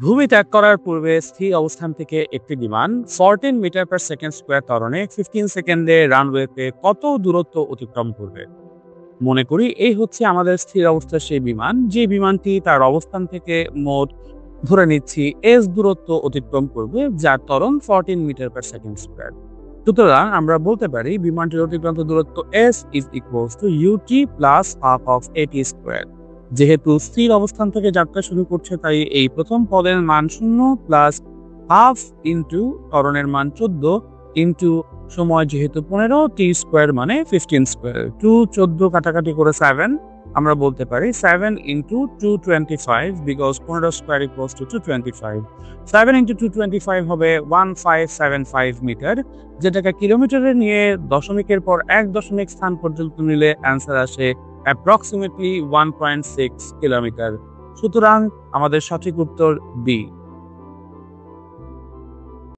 ভূমি ত্যাগ করার পূর্বে স্থির অবস্থান থেকে একটি বিমান 14 মিটার পার সেকেন্ড স্কোয়ার ত্বরণে 15 সেকেন্ডে রানওয়েতে কত দূরত্ব অতিক্রম করবে? মনে করি এই হচ্ছে আমাদের স্থির অবস্থার সেই বিমান, যে বিমানটি তার অবস্থান থেকে মোট ধরে নিচ্ছি এস দূরত্ব অতিক্রম করবে, যার ত্বরণ 14 মিটার পার সেকেন্ড স্কোয়ার। সুতরাং আমরা বলতে পারি বিমানটির অতিক্রান্ত দূরত্ব s is equals to u t plus half of a t square. যেহেতু স্থির অবস্থান থেকে যাত্রা শুরু করছে, তাই এই প্রথম পদের মান 0 প্লাস হাফ ইন্টু ত্বরণের মান 14 ইন্টু সময় যেহেতু 15, টি স্কোয়ার মানে 15 স্কোয়ার। 14 কাটাকাটি করে 7, আমরা বলতে পারি 7 into 225 because 15 square equals to 225। 7 into 225 হবে 1575 মিটার, যেটাকে কিলোমিটারে নিয়ে দশমিকের পর 1 দশমিক স্থান পর্যন্ত নিলে অ্যান্সার আসে অ্যাপ্রক্সিমেটলি 1.6 কিলোমিটার। সুতরাং আমাদের সঠিক উত্তর বি।